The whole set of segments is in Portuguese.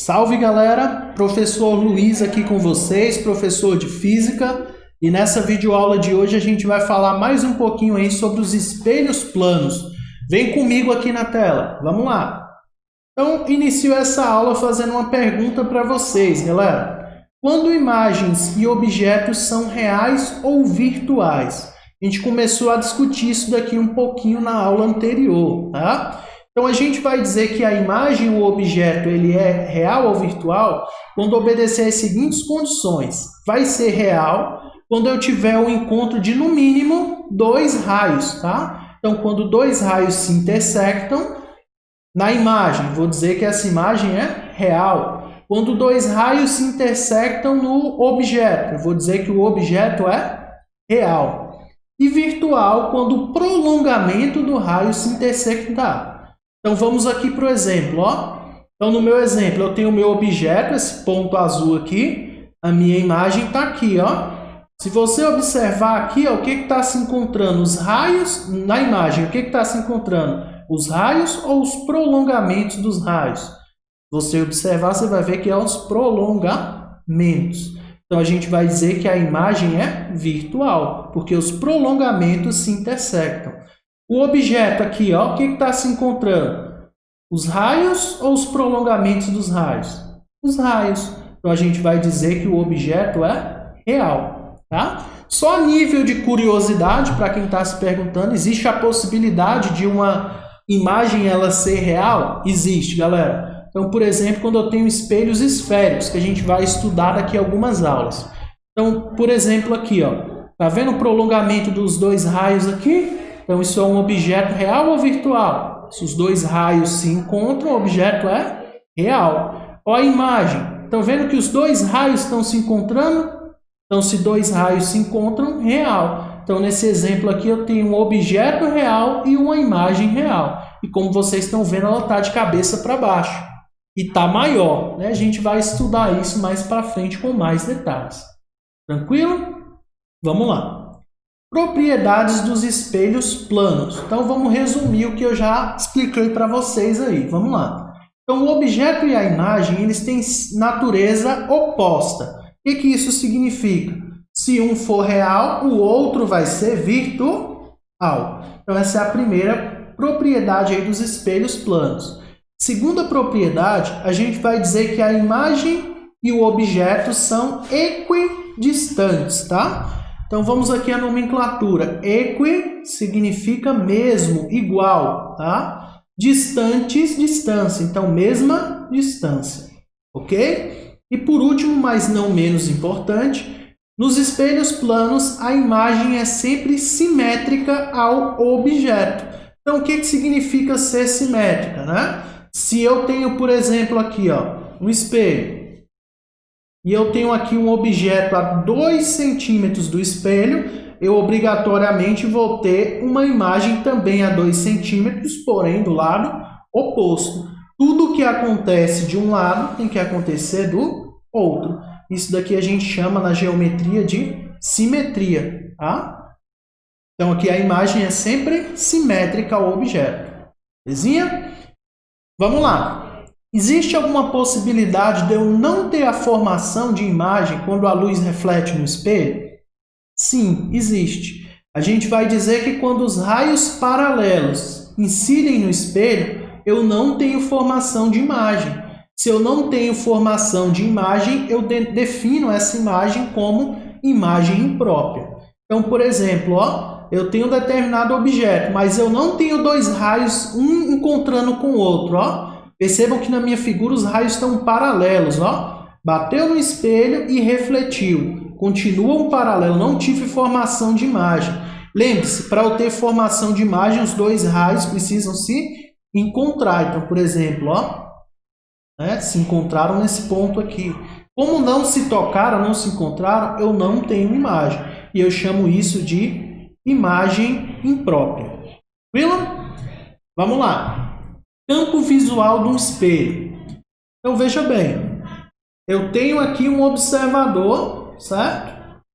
Salve galera, professor Luiz aqui com vocês, professor de Física, e nessa videoaula de hoje a gente vai falar mais um pouquinho aí sobre os espelhos planos. Vem comigo aqui na tela, vamos lá. Então, inicio essa aula fazendo uma pergunta para vocês, galera. Quando imagens e objetos são reais ou virtuais? A gente começou a discutir isso daqui um pouquinho na aula anterior, tá? Então, a gente vai dizer que a imagem ou objeto ele é real ou virtual quando obedecer às seguintes condições. Vai ser real quando eu tiver o encontro de, no mínimo, dois raios, tá? Então, quando dois raios se intersectam na imagem, vou dizer que essa imagem é real. Quando dois raios se intersectam no objeto, eu vou dizer que o objeto é real. E virtual quando o prolongamento do raio se intersectar. Então, vamos aqui para o exemplo, ó. Então, no meu exemplo, eu tenho o meu objeto, esse ponto azul aqui. A minha imagem está aqui, ó. Se você observar aqui, ó, o que está se encontrando? Os raios na imagem, o que está se encontrando? Os raios ou os prolongamentos dos raios? Se você observar, você vai ver que é os prolongamentos. Então, a gente vai dizer que a imagem é virtual, porque os prolongamentos se intersectam. O objeto aqui, ó, o que está se encontrando? Os raios ou os prolongamentos dos raios? Os raios. Então, a gente vai dizer que o objeto é real, tá? Só a nível de curiosidade, para quem está se perguntando, existe a possibilidade de uma imagem ela ser real? Existe, galera. Então, por exemplo, quando eu tenho espelhos esféricos, que a gente vai estudar daqui a algumas aulas. Então, por exemplo, aqui, ó, tá vendo o prolongamento dos dois raios aqui? Então, isso é um objeto real ou virtual? Se os dois raios se encontram, o objeto é real. Olha a imagem. Estão vendo que os dois raios estão se encontrando? Então, se dois raios se encontram, real. Então, nesse exemplo aqui, eu tenho um objeto real e uma imagem real. E como vocês estão vendo, ela está de cabeça para baixo. E está maior, né? A gente vai estudar isso mais para frente com mais detalhes. Tranquilo? Vamos lá. Propriedades dos espelhos planos. Então, vamos resumir o que eu já expliquei para vocês aí. Vamos lá. Então, o objeto e a imagem, eles têm natureza oposta. O que isso significa? Se um for real, o outro vai ser virtual. Então, essa é a primeira propriedade aí dos espelhos planos. Segunda propriedade, a gente vai dizer que a imagem e o objeto são equidistantes, tá? Então, vamos aqui à nomenclatura. Equi significa mesmo, igual, tá? Distantes, distância. Então, mesma distância, ok? E por último, mas não menos importante, nos espelhos planos, a imagem é sempre simétrica ao objeto. Então, o que significa ser simétrica, né? Se eu tenho, por exemplo, aqui, ó, um espelho, e eu tenho aqui um objeto a 2 centímetros do espelho, eu obrigatoriamente vou ter uma imagem também a 2 centímetros, porém do lado oposto. Tudo que acontece de um lado tem que acontecer do outro. Isso daqui a gente chama na geometria de simetria, tá? Então aqui a imagem é sempre simétrica ao objeto. Belezinha? Vamos lá. Existe alguma possibilidade de eu não ter a formação de imagem quando a luz reflete no espelho? Sim, existe. A gente vai dizer que quando os raios paralelos incidem no espelho, eu não tenho formação de imagem. Se eu não tenho formação de imagem, eu defino essa imagem como imagem imprópria. Então, por exemplo, ó, eu tenho um determinado objeto, mas eu não tenho dois raios, um encontrando com o outro, ó. Percebam que na minha figura os raios estão paralelos, ó. Bateu no espelho e refletiu. Continua um paralelo, não tive formação de imagem. Lembre-se, para eu ter formação de imagem, os dois raios precisam se encontrar. Então, por exemplo, ó, né, se encontraram nesse ponto aqui. Como não se tocaram, não se encontraram, eu não tenho imagem. E eu chamo isso de imagem imprópria. Tranquilo? Vamos lá. Campo visual do espelho. Então, veja bem. Eu tenho aqui um observador, certo?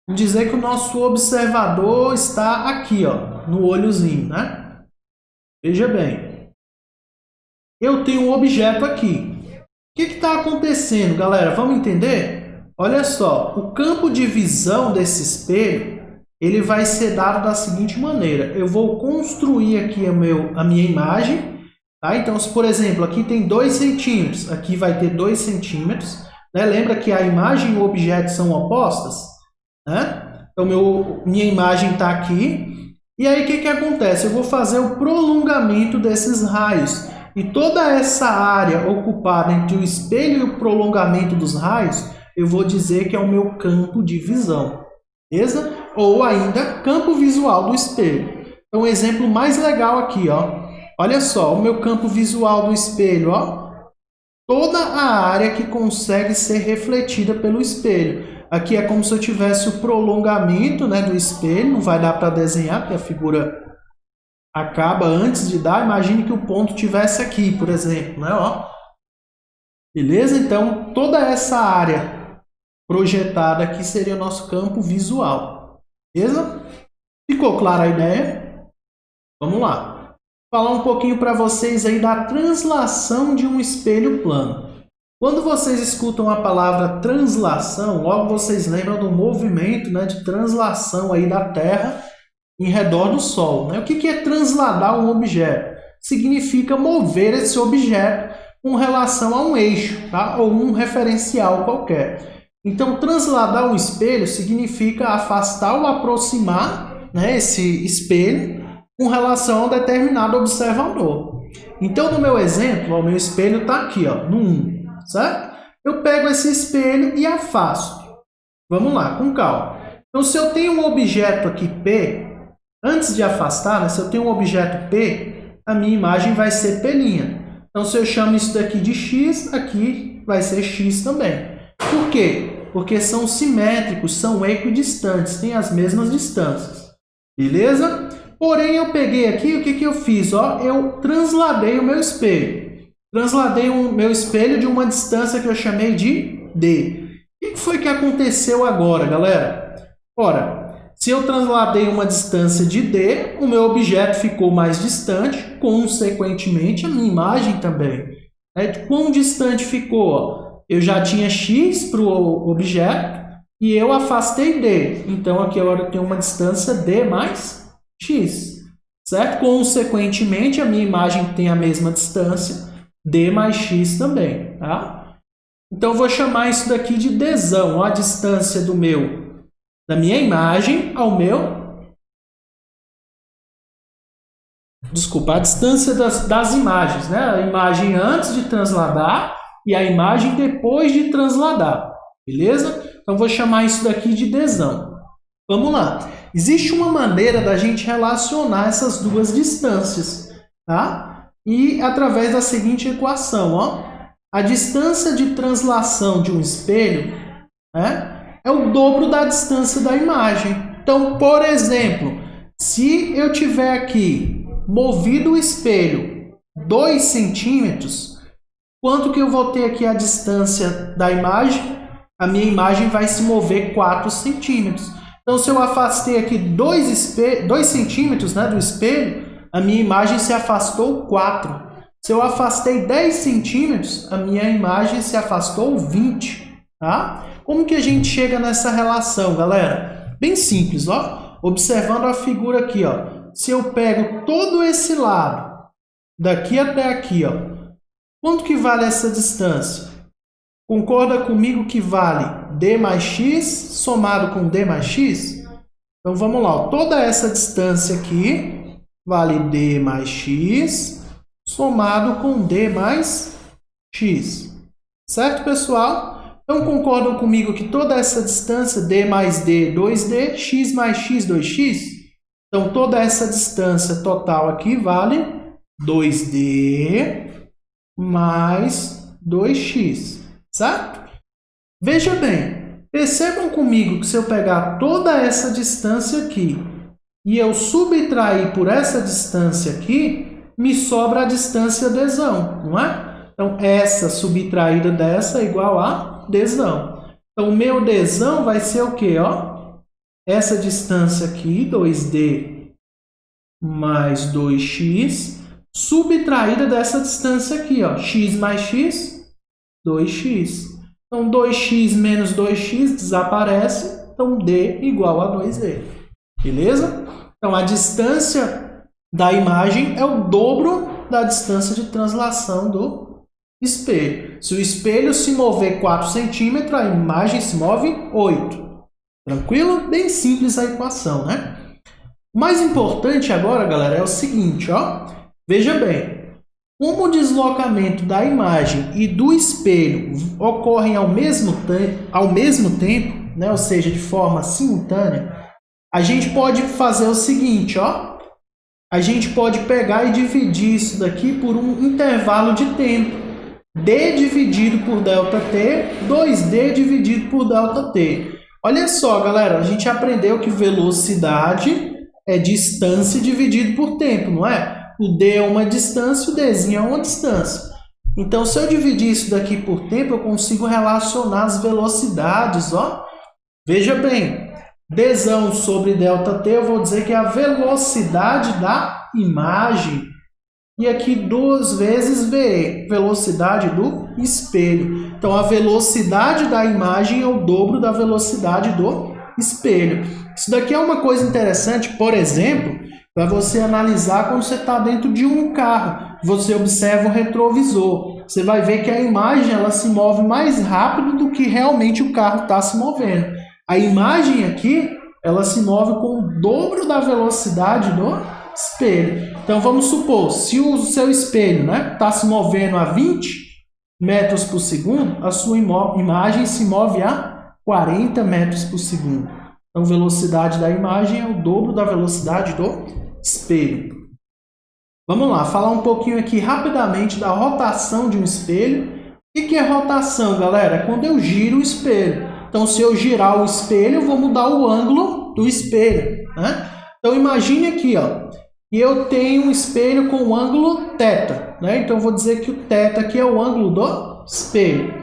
Vamos dizer que o nosso observador está aqui, ó, no olhozinho, né? Veja bem. Eu tenho um objeto aqui. que está acontecendo, galera? Vamos entender? Olha só, o campo de visão desse espelho, ele vai ser dado da seguinte maneira. Eu vou construir aqui a minha imagem, tá? Então, se por exemplo, aqui tem 2 centímetros, aqui vai ter 2 centímetros, né? Lembra que a imagem e o objeto são opostas, né? Então, minha imagem está aqui. E aí, o que acontece? Eu vou fazer o prolongamento desses raios. E toda essa área ocupada entre o espelho e o prolongamento dos raios, eu vou dizer que é o meu campo de visão. Beleza? Ou ainda, campo visual do espelho. Então, um exemplo mais legal aqui, ó. Olha só, o meu campo visual do espelho, ó. Toda a área que consegue ser refletida pelo espelho. Aqui é como se eu tivesse o prolongamento, né, do espelho. Não vai dar para desenhar, porque a figura acaba antes de dar. Imagine que o ponto tivesse aqui, por exemplo, né, ó. Beleza? Então, toda essa área projetada aqui seria o nosso campo visual. Beleza? Ficou clara a ideia? Vamos lá. Vou falar um pouquinho para vocês aí da translação de um espelho plano. Quando vocês escutam a palavra translação, logo vocês lembram do movimento, né, de translação aí da Terra em redor do Sol, né? O que é transladar um objeto? Significa mover esse objeto com relação a um eixo, tá? Ou um referencial qualquer. Então, transladar um espelho significa afastar ou aproximar, né, esse espelho com relação a um determinado observador. Então, no meu exemplo, ó, o meu espelho está aqui, ó, no 1, certo? Eu pego esse espelho e afasto. Vamos lá, com calma. Então, se eu tenho um objeto aqui P, antes de afastar, né, se eu tenho um objeto P, a minha imagem vai ser P'. Então, se eu chamo isso daqui de X, aqui vai ser X também. Por quê? Porque são simétricos, são equidistantes, têm as mesmas distâncias. Beleza? Porém, eu peguei aqui, o que eu fiz? Ó, eu transladei o meu espelho. Transladei o meu espelho de uma distância que eu chamei de D. O que foi que aconteceu agora, galera? Ora, se eu transladei uma distância de D, o meu objeto ficou mais distante, consequentemente a minha imagem também. Quão distante ficou? Ó? Eu já tinha X para o objeto e eu afastei D. Então, aqui agora eu tenho uma distância D mais X. Certo? Consequentemente, a minha imagem tem a mesma distância, D mais X também. Tá? Então, eu vou chamar isso daqui de Dzão. A distância da minha imagem ao meu... Desculpa, a distância das imagens. Né? A imagem antes de transladar e a imagem depois de transladar, beleza? Então, vou chamar isso daqui de Dzão. Vamos lá. Existe uma maneira da gente relacionar essas duas distâncias, tá? E através da seguinte equação, ó. A distância de translação de um espelho, né, é o dobro da distância da imagem. Então, por exemplo, se eu tiver aqui movido o espelho 2 centímetros, quanto que eu vou ter aqui a distância da imagem? A minha imagem vai se mover 4 centímetros. Então, se eu afastei aqui 2 centímetros, né, do espelho, a minha imagem se afastou 4. Se eu afastei 10 centímetros, a minha imagem se afastou 20. Tá? Como que a gente chega nessa relação, galera? Bem simples, ó. Observando a figura aqui, ó. Se eu pego todo esse lado, daqui até aqui, ó. Quanto que vale essa distância? Concorda comigo que vale D mais X somado com D mais X? Então, vamos lá. Ó. Toda essa distância aqui vale D mais X somado com D mais X. Certo, pessoal? Então, concordam comigo que toda essa distância, D mais D, 2D, X mais X, 2X? Então, toda essa distância total aqui vale 2D mais 2x, certo? Veja bem, percebam comigo que se eu pegar toda essa distância aqui e eu subtrair por essa distância aqui, me sobra a distância Dzão, não é? Então, essa subtraída dessa é igual a Dzão. Então, o meu Dzão vai ser o quê? Ó? Essa distância aqui, 2D mais 2x, subtraída dessa distância aqui, ó, x mais x, 2x. Então, 2x menos 2x desaparece. Então, D igual a 2D. Beleza? Então, a distância da imagem é o dobro da distância de translação do espelho. Se o espelho se mover 4 centímetros, a imagem se move 8. Tranquilo? Bem simples a equação, né? O mais importante agora, galera, é o seguinte, ó. Veja bem. Como o deslocamento da imagem e do espelho ocorrem ao mesmo tempo, né? Ou seja, de forma simultânea, a gente pode fazer o seguinte, ó. A gente pode pegar e dividir isso daqui por um intervalo de tempo. D dividido por ΔT, 2D dividido por ΔT. Olha só, galera, a gente aprendeu que velocidade é distância dividido por tempo, não é? O D é uma distância, o Dzinho é uma distância. Então, se eu dividir isso daqui por tempo, eu consigo relacionar as velocidades, ó. Veja bem, Dzão sobre ΔT, eu vou dizer que é a velocidade da imagem. E aqui 2 vezes VE, velocidade do espelho. Então, a velocidade da imagem é o dobro da velocidade do espelho. Isso daqui é uma coisa interessante, por exemplo, para você analisar quando você está dentro de um carro. Você observa o retrovisor. Você vai ver que a imagem ela se move mais rápido do que realmente o carro está se movendo. A imagem aqui, ela se move com o dobro da velocidade do espelho. Então, vamos supor, se o seu espelho está se movendo a 20 metros por segundo, a sua imagem se move a 40 metros por segundo. Então, a velocidade da imagem é o dobro da velocidade do espelho. Vamos lá, falar um pouquinho aqui rapidamente da rotação de um espelho. O que é rotação, galera? É quando eu giro o espelho. Então, se eu girar o espelho, eu vou mudar o ângulo do espelho, né? Então, imagine aqui, ó, que eu tenho um espelho com o ângulo θ, né? Então, eu vou dizer que o θ aqui é o ângulo do espelho.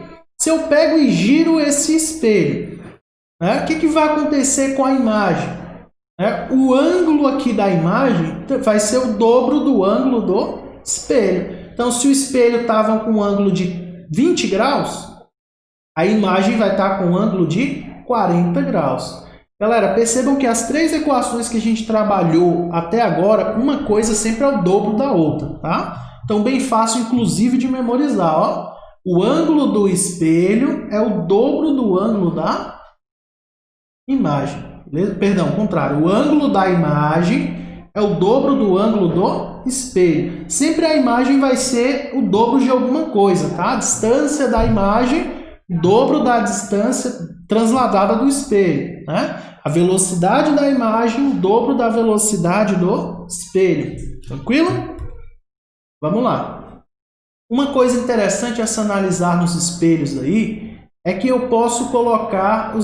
Se eu pego e giro esse espelho, né, o que vai acontecer com a imagem? O ângulo aqui da imagem vai ser o dobro do ângulo do espelho. Então, se o espelho estava com um ângulo de 20 graus, a imagem vai estar com um ângulo de 40 graus. Galera, percebam que as 3 equações que a gente trabalhou até agora, uma coisa sempre é o dobro da outra, tá? Então, bem fácil, inclusive, de memorizar, ó. O ângulo do espelho é o dobro do ângulo da imagem. Perdão, contrário. O ângulo da imagem é o dobro do ângulo do espelho. Sempre a imagem vai ser o dobro de alguma coisa, tá? A distância da imagem, dobro da distância transladada do espelho, né? A velocidade da imagem, o dobro da velocidade do espelho. Tranquilo? Vamos lá. Uma coisa interessante a se analisar nos espelhos aí é que eu posso colocar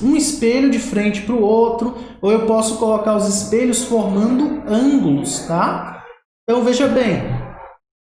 um espelho de frente para o outro, ou eu posso colocar os espelhos formando ângulos, tá? Então, veja bem,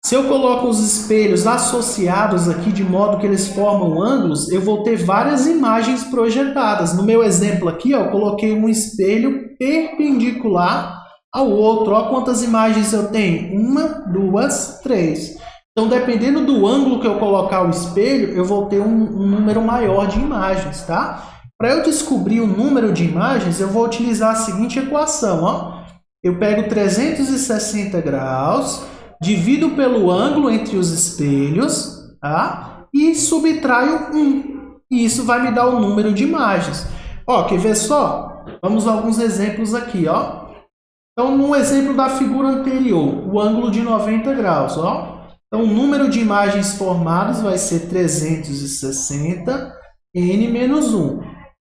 se eu coloco os espelhos associados aqui de modo que eles formam ângulos, eu vou ter várias imagens projetadas. No meu exemplo aqui, ó, eu coloquei um espelho perpendicular ao outro. Olha quantas imagens eu tenho. 1, 2, 3. Então, dependendo do ângulo que eu colocar o espelho, eu vou ter um número maior de imagens, tá? Para eu descobrir o número de imagens, eu vou utilizar a seguinte equação, ó. Eu pego 360 graus, divido pelo ângulo entre os espelhos, tá? E subtraio 1. E isso vai me dar o número de imagens. Ó, quer ver só? Vamos a alguns exemplos aqui, ó. Então, no exemplo da figura anterior, o ângulo de 90 graus, ó. Então, o número de imagens formadas vai ser 360 n menos 1.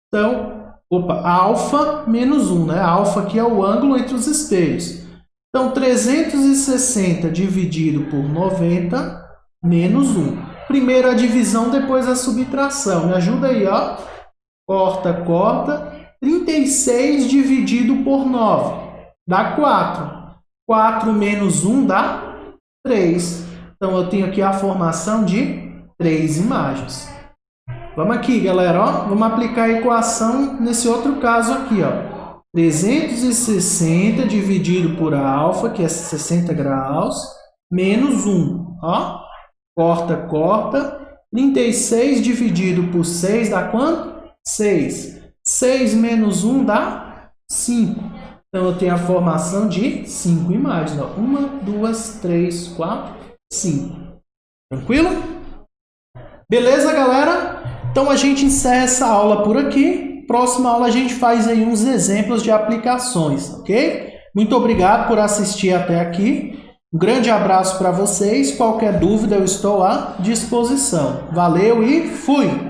Então, alfa menos 1, né? Alfa aqui é o ângulo entre os espelhos. Então, 360 dividido por 90 menos 1. Primeiro a divisão, depois a subtração. Me ajuda aí, ó. Corta, corta. 36 dividido por 9 dá 4. 4 menos 1 dá 3. Então, eu tenho aqui a formação de 3 imagens. Vamos aqui, galera, ó. Vamos aplicar a equação nesse outro caso aqui, ó. 360 dividido por alfa, que é 60 graus, menos 1, ó. Corta, corta. 36 dividido por 6 dá quanto? 6. 6 menos 1 dá 5. Então, eu tenho a formação de 5 imagens. 1, 2, 3, 4, 5. Tranquilo? Beleza, galera? Então, a gente encerra essa aula por aqui. Próxima aula, a gente faz aí uns exemplos de aplicações, ok? Muito obrigado por assistir até aqui. Um grande abraço para vocês. Qualquer dúvida, eu estou à disposição. Valeu e fui!